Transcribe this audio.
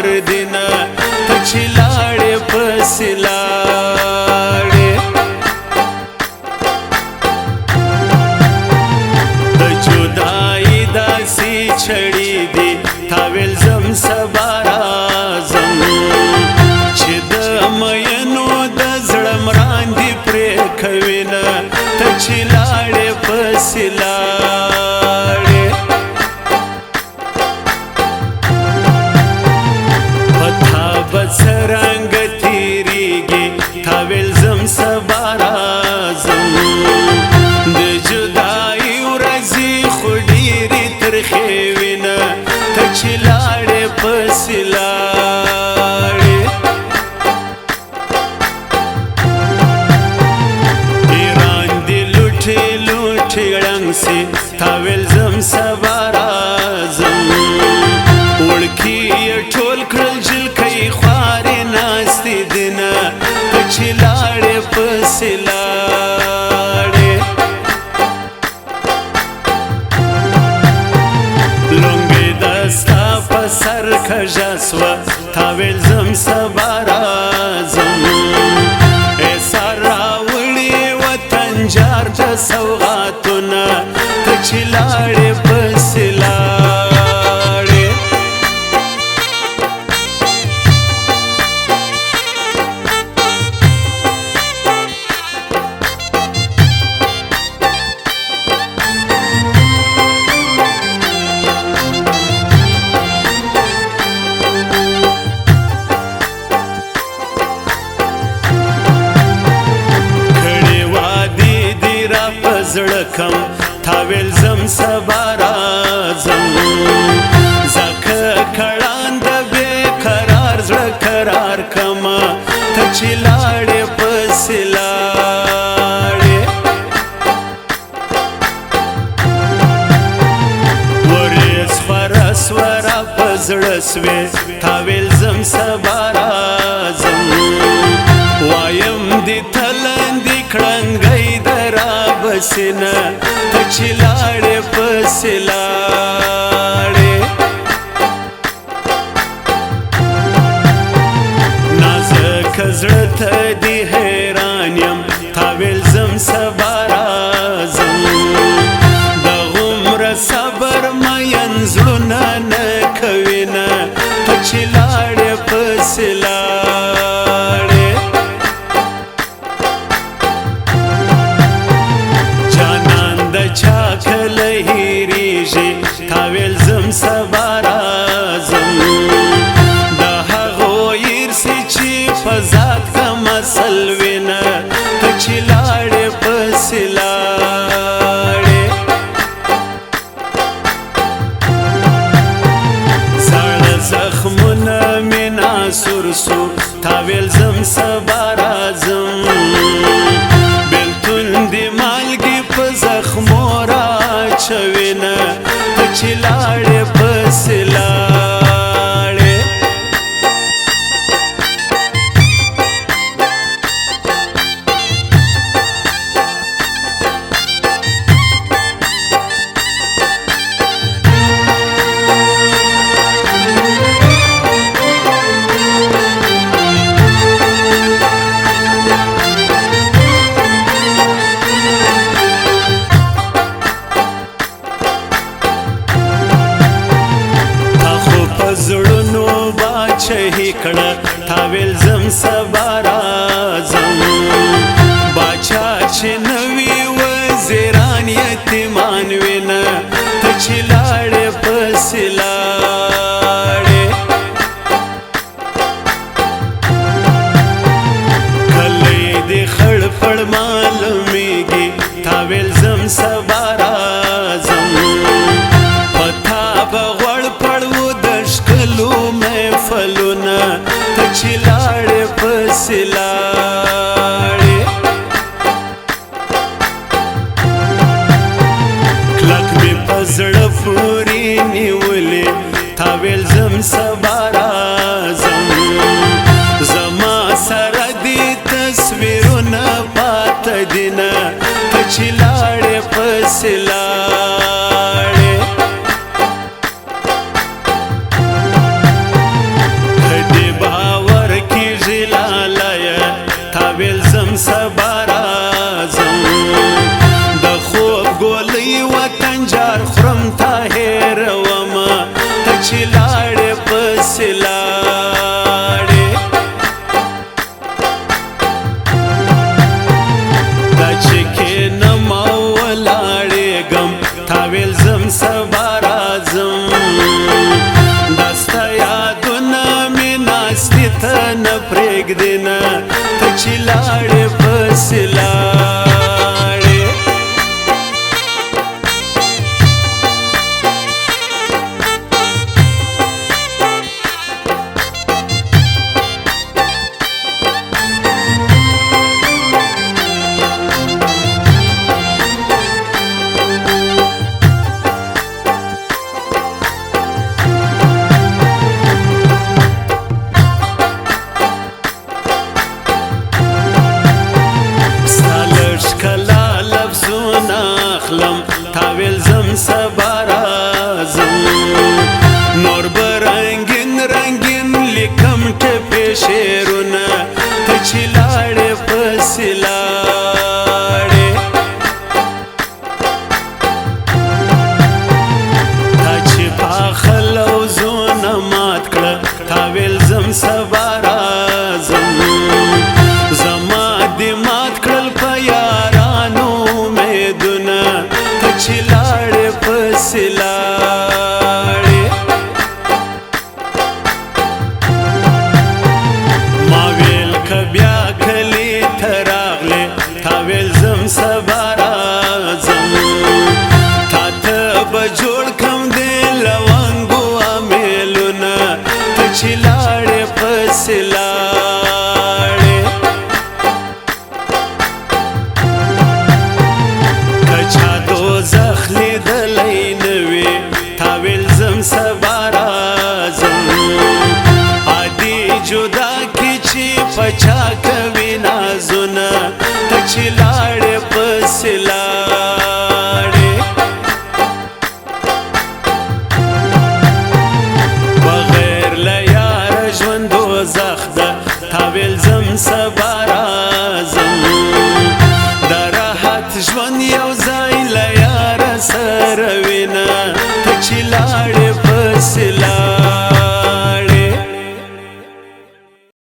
مسافر دینا ته چې لاړې پسې لاړې د جدایي داسې چړې دي تا ویل زم سبا راځم چې د مینو د زړه مراندې پرې کوینه ته چې لاړې پسې لاړې پتا به څرنګه تېرېږي تا ویل زم سبا راځم د جدایي ورځې خو ډېرې ترخې وینه ته چې لاړې پسې لاړې ایران دې لوټې لوټې ړنګ سي تا ویل زم سبا راځم وړکي یې ټول کړل جلکۍ خوارې ناستې دینه ته چې لاړې پسې لاړې لونګۍ دستا په سر کږه سوه تا ویل زم سبا راځم ایسار راوړي وطن جار د سوغاتونه ته چې لاړې پسې لاړې زړه کم تا ویل زم سبا راځم ځکه کړاند بې قرار زړه قرار کما ته چې لاړې پسې لاړې ورېځ خوره سوه را په زړه سوې تا ویل زم سبا راځم وایم دې تلندې کړنګۍ بسنه ته چې لاړې پسې لاړې نازکه زړه ته دې حیران یم تا ویل زم سبا راځم دغومره صبر مین زړونه نه کوینه ته چې لاړې پسې لاړې چا کله هېرېږي تا ویل زم سبا راځم د هغو هېرسي چې په ذات کم اصل وینه ته چې لاړې پسې لاړې زاړه زخمونه مې ناسور سو تا ویل زم سبا راځم بېلتون دې مالګې په زخمو راچوینه ته چې لاړې پسې لاړې زړونو باچهي کړه تا ویل زم سبا راځم باچا چې نوي وزیران یتیمان وینه ته چې لاړې پسې لاړې کله دې خړ پړ معلومیږي تا ویل زم سبا راځم پتا به غوړ پړ محفلونه ته چې لاړې پسې پرېږدینه ته چې لاړې پسې لاړې تاویل زم سبا رازم نور برنگین رنگین لیکم ټپې شعرونه ته چې لاړې پسې لاړې تا چې پاخه لوظونه مات کړه تاویل زم سبا رازم زما دې مات کړل په یارانو امیدونه چې لاړې پسې لاړې ما ویل که بیا کلي ته راغلې تا ویل زم سبا راځم تا ته به جوړ کړم د لونګو امیلونه ته چې لاړې پسې لاړې دوزخ لیدلی نوی تاویل زم سبا رازم عادي جدا کی چی پچا